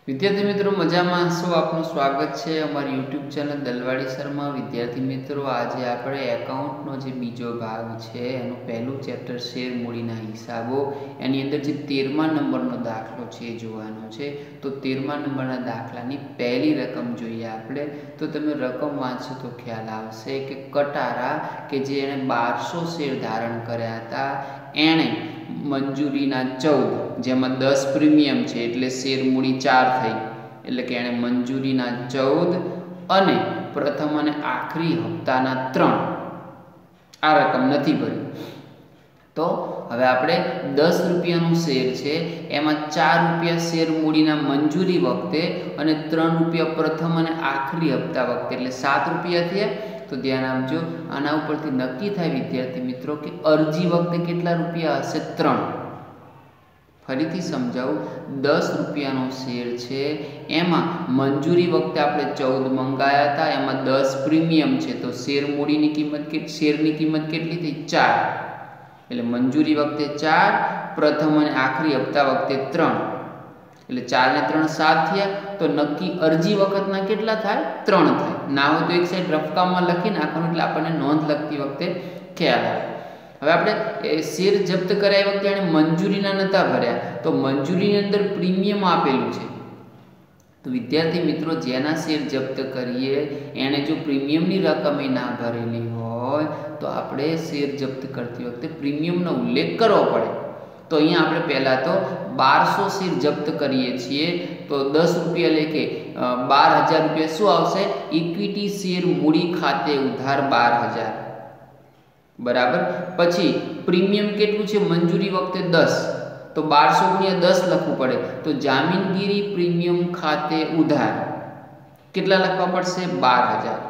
विद्यार्थी मित्रों मजा में हशो आपनु स्वागत है अमरी यूट्यूब चैनल दलवाड़ी सर में। विद्यार्थी मित्रों आज आपणे एकाउंटनो जे बीजो भाग है एनु पहलू चेप्टर शेर मूडीना हिसाबों एनी अंदर जे 13मा नंबरनो दाखलो छे जोवानो छे। तो 13मा नंबरना दाखलानी पहली रकम जोईए आपणे। तो तमे रकम वाँचो तो ख्याल आवशे के कटारा के जे एणे 1200 शेर धारण कर्या हता एणे मंजूरीना 14 जेमां 10 प्रीमियम है एटले शेर मूडी 4 थई एटले के एणे मंजूरीना 14 अने प्रथम अने आखरी हप्ताना 3 आ रकम नथी भरी। तो हवे आपणे 10 रुपयानुं शेर छे एमां 4 रुपया शेर मूडीना मंजूरी वखते अने 3 रुपया प्रथम अने आखरी हप्ता वखते एटले 7 रुपया थया। तो ध्यान आपजो आना उपरथी नक्की थाय विद्यार्थी मित्रों के अरजी वखते केटला रुपया हशे 3। फरीथी समजावुं 10 रुपयानो शेर छे एमां मंजूरी वखते आपणे 14 मंगाया था एमां 10 प्रीमियम छे तो शेर मूडीनी किंमत शेरनी किंमत केटली थई 4 एटले मंजूरी वखते 4 प्रथम अने आखरी हप्ता वखते 3 એટલે 4 ને 3 7 થયા। તો નક્કી અરજી વખતના કેટલા થાય 3 થાય। ના હોય તો એક સાઈડ રફકામમાં લખી નાખવાનું એટલે આપણને નોંધ લખતી વખતે ખ્યાલ આવે। હવે આપણે શેર જપ્ત કરાય વખતે એને મંજૂરીના નતા ભર્યા તો મંજૂરીની અંદર પ્રીમિયમ આપેલું છે। તો વિદ્યાર્થી મિત્રો જેના શેર જપ્ત કરીએ એણે જો પ્રીમિયમની રકમ એ ના ભરેલી હોય તો આપણે શેર જપ્ત કરતી વખતે પ્રીમિયમનો ઉલ્લેખ કરવો પડે। तो अहींया आपणे पहला तो 1200 शेर जप्त करीए छीए तो 10 रुपया लेके 12,000 रुपया शुं आवशे इक्विटी शेर मूडी खाते उधार 12,000 बराबर। पछी प्रीमियम केटलुं छे मंजूरी वखते 10 तो 1200 गुणिया 10 लखवुं पड़े तो जामीनगीरी प्रीमियम खाते उधार केटला लखवा पड़शे 12,000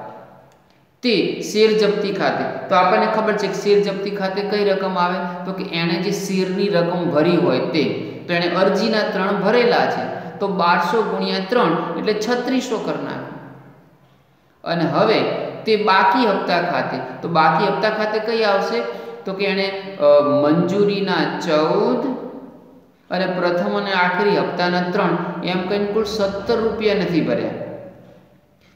ते शेर जप्ती खाते। तो आपने खबर है कि शेर जप्ती खाते कई रकम आवे तो कि एने जे शेरनी रकम भरी होय ते तो एने अरजीना 3 भरेला छे तो 1200 गुणिया 3 एटले 3600 कर नाखो। अने हवे ते बाकी हप्ता खाते तो बाकी हप्ता खाते कई आवशे तो कि एने मंजूरीना 14 अने प्रथम अने आखरी हप्ताना 3 एम कहीने कुल 17 रुपया नथी भर्या।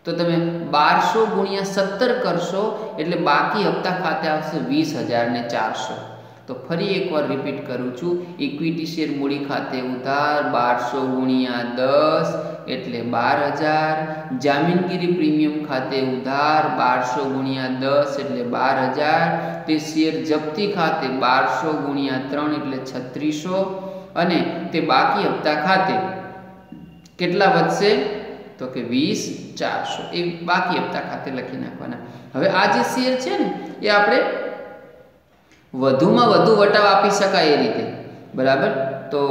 तो तमे 1200 गुणिया 17 करशो एटले बाकी हप्ता खाते आवशे 20,400। तो फरी एक बार रिपीट करूँ छूँ इक्विटी शेर मूडी खाते उधार 1200 गुणिया 10 एटले 12,000 जामीनगीरी प्रीमियम खाते उधार 1200 गुणिया 10 एटले 12,000 ते शेर जप्ती खाते 1200 गुणिया 3 एटले 3600 अने ते बाकी हप्ता खाते केटला वधशे तो कि 20,400 ए बाकी हप्ता खाते लखी नाखवाना। हवे आ जे शेर छे ने ए आपणे वधुमां वधु वटाव आपी शकाय ए रीते बराबर। तो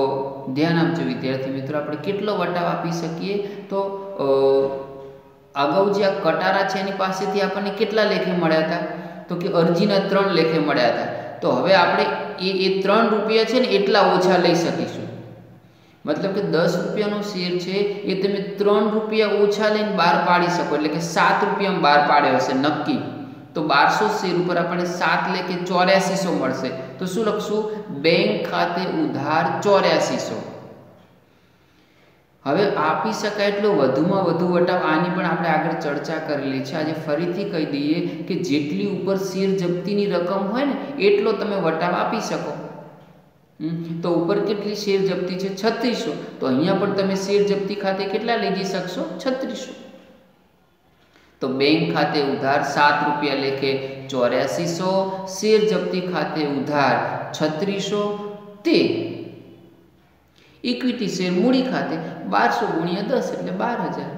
ध्यान आपजो विद्यार्थी मित्रों आपणे केटलो वटाव आपी शकीए तो अगाऊ जे आ कटारा छे एनी पासेथी आपणे केटला लेखे मळ्या हता तो कि अरजीना 3 लेखे मळ्या हता। तो हवे आपणे ए 3 रुपया छे ने एटला ओछा लई सकीशुं मतलब कि 10 रुपयानो शेर है ये तमे 3 रुपया ओछा लईने बार पाड़ी सको एटले कि 7 रुपया में बार पाड्यो हशे नक्की। तो 1200 शेर पर आपणे 7 लेके 8400 मळशे तो शुं लखशुं बैंक खाते उधार 8400। हवे आपी शकाय एटलो वधुमां वधु वटाव आनी पण आपणे आगळ चर्चा करेली छे। आजे फरीथी कही दईए कि जेटली उपर शेर जप्तीनी रकम होय ने एटलो तमे वटाव आपी शको। तो ऊपर केटली शेर जप्ती है 3600 तो अहींया पण तमे शेर जप्ती खाते केटला लई जई शकशो 3600। तो बैंक खाते उधार 7 रुपया लेखे 8400 शेर जप्ती खाते उधार 3600 ते इक्विटी शेर मूडी खाते 1200 गुणिया 10 एटले 12,000।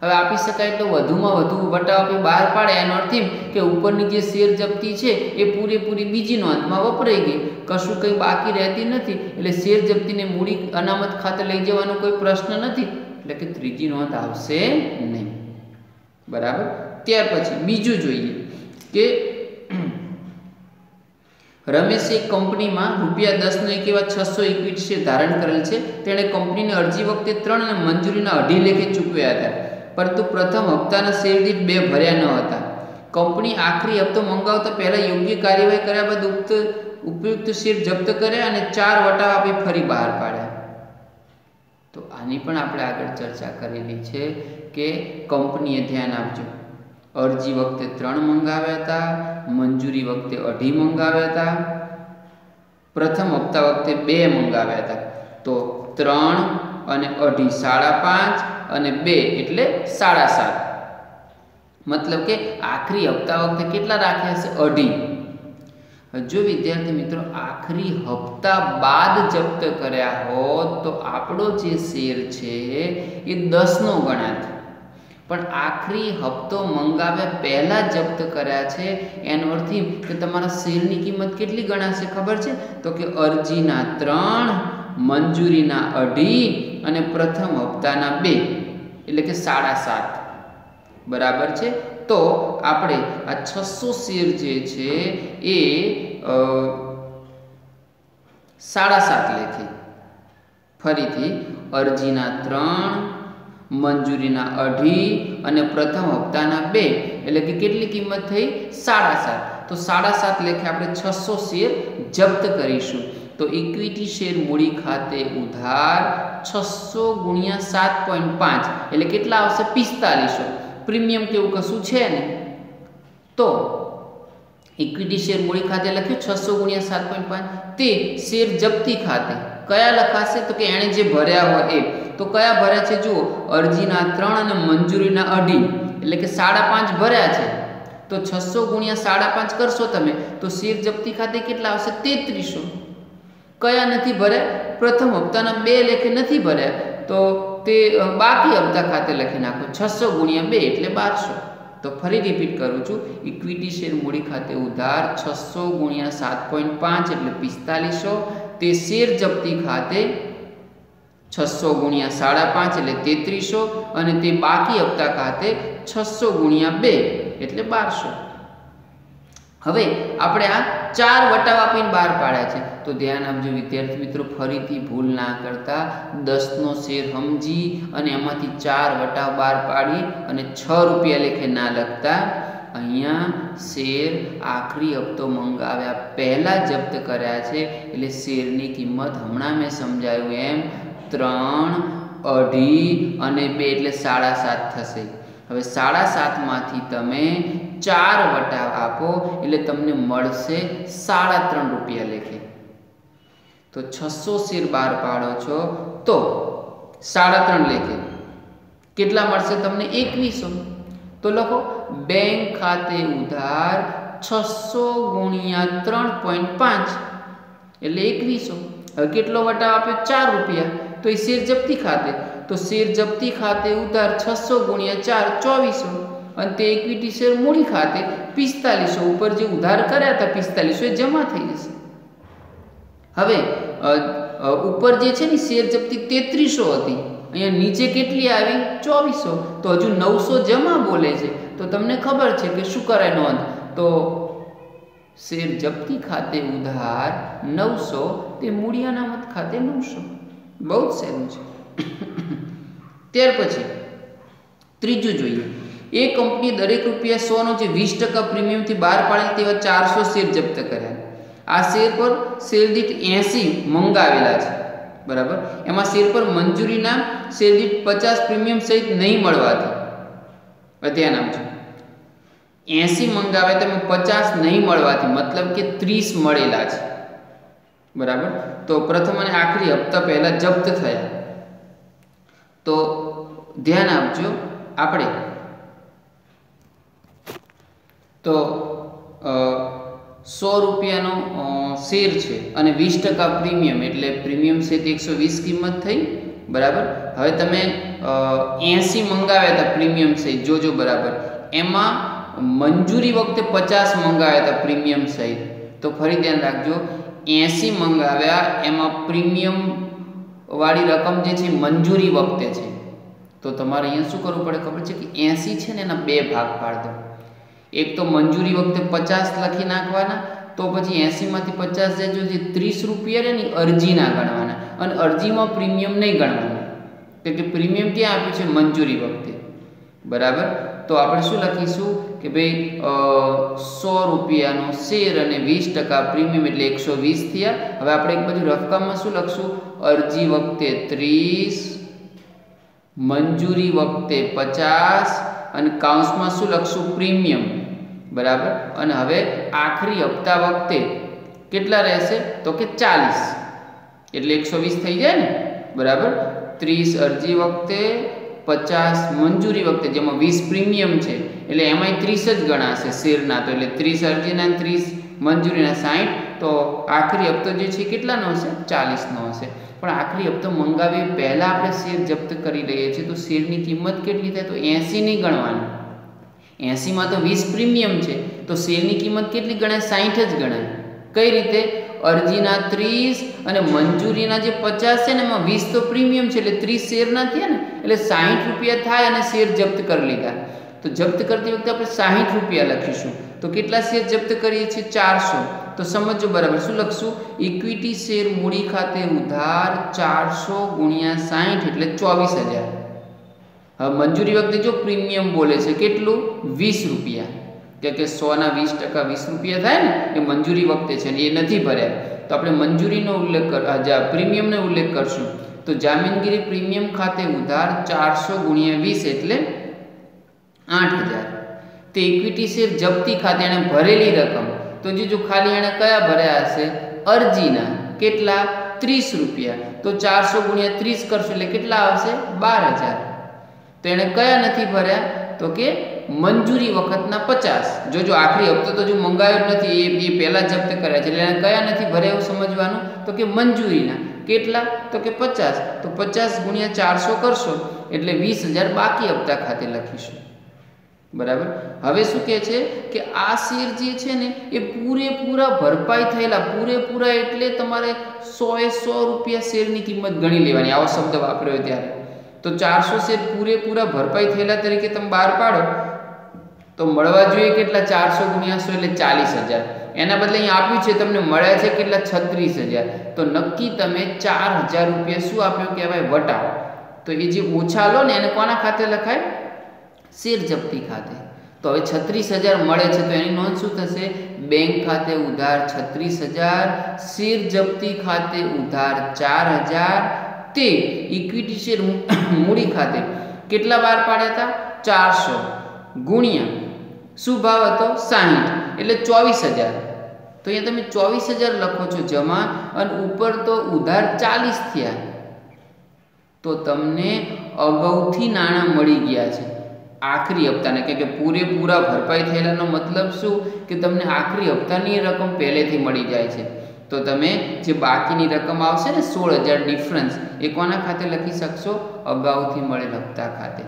हवे आपी शकाय तो वधुमां वधु वटाव आपी बहार पाडे एनो अर्थ एम के उपरनी जे शेर जप्ती छे ए पूरेपूरी बीजी नोंधमां वपराई गई कशुं कंई बाकी रहेती नथी एटले शेर जप्तीने मूडी अनामत खाते लई जवानो कोई प्रश्न नथी एटले के त्रीजी नोंध आवशे नहीं बराबर। त्यार पछी बीजुं जोईए के रमेश एक कंपनी में ₹10 नो एक एवा 600 इक्विटी शेर धारण करेल छे तेणे कंपनी ने अरजी वखते 3 अने मंजूरीना 2.5 लेखे चूकव्या हता परंतु प्रथम हप्ताना शेर दीठ 2 भर्या न हता। कंपनी आखरी हप्तो मंगावता पहला योग्य कार्यवाही कर्या बाद उपयुक्त शेर जप्त कर्या अने 4 वटाव आपी फरी बहार पाड्या। તો આની પણ આપણે આગળ ચર્ચા કરેલી છે કે કંપનીએ ધ્યાન આપજો, અરજી વખતે 3 મંગાવ્યા હતા, મંજૂરી વખતે 2.5 મંગાવ્યા હતા, પ્રથમ હપ્તા વખતે 2 મંગાવ્યા હતા. તો 3 અને 2.5 5.5 અને 2 એટલે 7.5. મતલબ કે આખરી હપ્તા વખતે કેટલા રાખ્યા છે? 2.5. જો વિદ્યાર્થી મિત્રો આખરી હપ્તા બાદ જપ્ત કર્યા હોત તો આપણો જે શેર છે એ 10નો ગણાત, પણ આખરી હપ્તો મંગાવ્યા પહેલા જપ્ત કર્યા છે એનો અર્થ કે તમારા શેરની કિંમત કેટલી ગણાશે ખબર છે? તો કે અરજીના 3, મંજૂરીના 2.5 અને પ્રથમ હપ્તાના 2 એટલે કે 7.5. બરાબર છે. તો આપણે આ 600 શેર જે છે એ 7.5 લેખી. ફરીથી અરજીના 3, મંજૂરીના 2.5 અને પ્રથમ હપ્તાના 2 એટલે કે કેટલી કિંમત થઈ? 7.5. તો 7.5 લેખે આપણે 600 શેર જપ્ત કરીશું. તો ઇક્વિટી શેર મૂડી ખાતે ઉધાર 600 × 7.5 એટલે કેટલા આવશે? 4500. પ્રીમિયમ કેવું કશું છે ને, તો ઇક્વિટી શેર મૂડી ખાતે લખ્યું 600 × 7.5. તે શેર જપ્તી ખાતે કયા લખાશે? તો કે એણે જે ભર્યા હોય એ. તો કયા ભર્યા છે? જુઓ, અરજીના 3 અને મંજૂરીના 2.5 એટલે કે 5.5 ભર્યા છે. તો 600 × 5.5 કરશો તમે તો શેર જપ્તી ખાતે કેટલા આવશે? 3300. કયા નથી ભર્યા? પ્રથમ હપ્તાના 2 લેખે નથી ભર્યા, તો તે બાકી હપ્તા ખાતે લખી નાખો. 600 × 2 એટલે 1200. તો ફરી રિપીટ કરું છું, ઇક્વિટી શેર મૂડી ખાતે ઉધાર 600 × 7.5 એટલે 4500. તે શેર જપ્તી ખાતે 600 × 5.5 એટલે 3300 અને તે બાકી હપ્તા ખાતે 600 × 2 એટલે 1200. હવે આપણે આ 4 વટાવ આપીને બહાર પાડ્યા છે. તો ધ્યાન આપજો વિદ્યાર્થી મિત્રો, ફરીથી ભૂલ ના કરતા. 10નો શેર સમજી અને એમાંથી 4 વટાવ બહાર પાડી અને 6 રૂપિયા લેખે ના લખતા. અહીંયા શેર આખરી હપ્તો મંગાવ્યા પહેલા જપ્ત કર્યા છે એટલે શેરની કિંમત હમણાં મેં સમજાયું એમ 3, 2.5 અને 2 એટલે 7.5 થશે. હવે 7.5માંથી તમે 4 વટાવ આપો એટલે તમને મળશે 3.5 રૂપિયા લેખે. તો 600 શેર બહાર પાડો છો તો 3.5 લેખે કેટલા મળશે તમને? 2100. તો લખો, બેંક ખાતે ઉધાર 600 × 3.5 એટલે 2100. હવે કેટલો વટાવ આપ્યો? 4 રૂપિયા. તો એ શેર જપ્તી ખાતે. તો શેર જપ્તી ખાતે ઉધાર 600 × 4 2400 અને તે ઇક્વિટી શેર મૂડી ખાતે 4500. ઉપર જે ઉધાર કર્યા હતા 4500 એ જમા થઈ જશે. હવે ઉપર જે છે ને શેર જપ્તી 3300 હતી, અહીંયા નીચે કેટલી આવી? 2400. તો હજુ 900 જમા બોલે છે. તો તમને ખબર છે કે શું કરે નોંધ? તો શેર જપ્તી ખાતે ઉધાર 900, તે મૂડી અનામત ખાતે 900. બહુ જ સહેલું છે. ત્યાર પછી ત્રીજું જોઈએ. એ કંપની દરેક રૂપિયા 100નો જે 20% પ્રીમિયમથી બહાર પાડેલ તેવા 400 શેર જપ્ત કર્યા. આ શેર પર શેર દીઠ 80 મંગાવેલા છે. બરાબર. એમાં શેર પર મંજૂરીના શેર દીઠ 50 પ્રીમિયમ સહિત નહીં મળવાથી, ધ્યાન આપજો, 80 મંગાવ્યા તમે 50 નહીં મળવાથી મતલબ કે 30 મળેલા છે. બરાબર. તો પ્રથમ અને આખરી હપ્તા પહેલા જપ્ત થયા. તો ધ્યાન આપજો, આપણે તો 100 રૂપિયાનો શેર છે અને 20% પ્રીમિયમ એટલે પ્રીમિયમ છે તે 120 કિંમત થઈ. બરાબર. હવે તમે 80 મંગાવ્યા હતા પ્રીમિયમ સહિત, જોજો બરાબર. એમાં મંજૂરી વખતે 50 મંગાવ્યા હતા પ્રીમિયમ સહિત. તો ફરી ધ્યાન રાખજો, 80 મંગાવ્યા એમાં પ્રીમિયમ વાળી રકમ જે છે મંજૂરી વખતે છે. તો તમારે અહીંયા શું કરવું પડે ખબર છે કે 80 છે ને એના 2 ભાગ પાડ દો. એક તો મંજૂરી વખતે 50 લખી નાખવાના, તો પછી 80માંથી 50 જાય જે 30 રૂપિયા રહે ને અરજીના ગણવાના અને અરજીમાં પ્રીમિયમ નહીં ગણવાનું. એટલે પ્રીમિયમ ક્યાં આપ્યું છે? મંજૂરી વખતે. બરાબર. તો આપણે શું લખીશું કે ભાઈ 100 રૂપિયાનો શેર અને 20% પ્રીમિયમ એટલે 120 થયા. હવે આપણે એક બાજુ રફકામમાં શું લખશું? અરજી વખતે 30 મંજૂરી વખતે 50 અને કાઉન્સમાં શું લખશું? પ્રીમિયમ, બરાબર. અને હવે આખરી હપ્તા વખતે કેટલા રહેશે? તો કે 40, એટલે 120 થઈ જાય ને, બરાબર. 30 અરજી વખતે, 50 મંજૂરી વખતે, જેમાં 20 પ્રીમિયમ છે એટલે એમાંય 30 જ ગણાશે શેરના, તો એટલે 30 અરજીના 30 મંજૂરીના 60, તો આખરી હપ્તો જે છે કેટલાનો હશે? 40નો હશે. પણ આખરી હપ્તો મંગાવી પહેલાં આપણે શેર જપ્ત કરી લઈએ છીએ તો શેરની કિંમત કેટલી થાય? તો 80 નહીં ગણવાની. 80માં તો 20 પ્રીમિયમ છે, તો શેરની કિંમત કેટલી ગણાય? 60 જ ગણાય. કઈ રીતે? અરજીના 30 અને મંજૂરીના જે 50 છે ને એમાં 20 તો પ્રીમિયમ છે એટલે 30 શેરના થયા ને, એટલે 60 રૂપિયા થાય અને શેર જપ્ત કરી લીધા. તો જપ્ત કરતી વખતે આપણે 60 રૂપિયા લખીશું. તો કેટલા શેર જપ્ત કરીએ છીએ? 400. તો સમજો બરાબર. શું લખશું? ઇક્વિટી શેર મૂડી ખાતે ઉધાર 400 ગુણ્યા 60 એટલે 24,000. હવે મંજૂરી વખતે જો પ્રીમિયમ બોલે છે કેટલું? 20 રૂપિયા, કે 100ના 20% 20 રૂપિયા થાય ને, એ મંજૂરી વખતે છે ને, એ નથી ભર્યા. તો આપણે મંજૂરીનો ઉલ્લેખ પ્રીમિયમનો ઉલ્લેખ કરશું. તો જામીનગીરી પ્રીમિયમ ખાતે ઉધાર 400 ગુણ્યા 20 એટલે 8,000. તે ઇક્વિટી શેર જપ્તી ખાતે એણે ભરેલી રકમ, તો જો ખાલી એણે કયા ભર્યા હશે? અરજીના. કેટલા? 30 રૂપિયા. તો 400 ગુણ્યા 30 કરશો એટલે કેટલા આવશે? 12,000. તો એણે કયા નથી ભર્યા? તો કે મંજૂરી વખતના 50. જોજો આખરી હપ્તો તો જો મંગાવ્યો જ નથી, એ પહેલાં જપ્ત કર્યા છે એટલે એને કયા નથી ભર્યા એવું સમજવાનું? તો કે મંજૂરીના. કેટલા? તો કે 50. તો 50 ગુણ્યા 400 કરશો એટલે 20,000 બાકી હપ્તા ખાતે લખીશું, બરાબર. હવે શું કહે છે કે આ શેર જે છે ને એ પૂરેપૂરા ભરપાઈ થયેલા, પૂરેપૂરા એટલે તમારે 100 રૂપિયા શેરની કિંમત ગણી લેવાની, આવો શબ્દ વાપર્યો ત્યારે. તો 400 શેર પૂરેપૂરા ભરપાઈ થયેલા તરીકે તમે બહાર પાડો તો મળવા જોઈએ કેટલા? 400 ગુણ્યા 100 એટલે 40,000. એના બદલે અહીં આપ્યું છે તમને મળ્યા છે કેટલા? 36,000. તો નક્કી તમે 4,000 રૂપિયા શું આપ્યો કહેવાય? વટાવ. તો એ જે ઓછા લો ને એને કોના ખાતે લખાય? શેર જપ્તી ખાતે. તો હવે 36,000 મળે છે તો એની નોંધ શું થશે? બેંક ખાતે ઉધાર 36,000, શેર જપ્તી ખાતે ઉધાર 4,000, તે ઇક્વિટી શેર મૂડી ખાતે કેટલા બહાર પાડ્યા હતા? 400 ગુણ્યા શું ભાવ હતો? 60 એટલે 24,000. તો અહીંયા તમે 24,000 લખો છો જમા, અને ઉપર તો ઉધાર 40 થયા, તો તમને અગાઉથી નાણાં મળી ગયા છે આખરી હપ્તાને. કે પૂરેપૂરા ભરપાઈ થયેલાનો મતલબ શું? કે તમને આખરી હપ્તાની રકમ પહેલેથી મળી જાય છે. તો તમે જે બાકીની રકમ આવશે ને 16,000 ડિફરન્સ, એ કોના ખાતે લખી શકશો? અગાઉથી મળેલ હપ્તા ખાતે,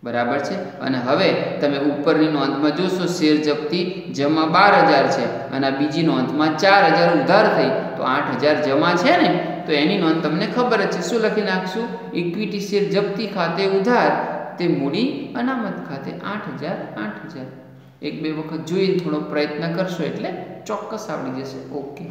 બરાબર છે. અને હવે તમે ઉપરની નોંધમાં જોશો શેર જપ્તી જમા 12,000 છે અને આ બીજી નોંધમાં 4,000 ઉધાર થઈ, તો 8,000 જમા છે ને, તો એની નોંધ તમને ખબર જ છે. શું લખી નાખશું? ઇક્વિટી શેર જપ્તી ખાતે ઉધાર, તે મૂડી અનામત ખાતે 8,000. એક બે વખત જોઈને થોડો પ્રયત્ન કરશો એટલે ચોક્કસ આવડી જશે. ઓકે.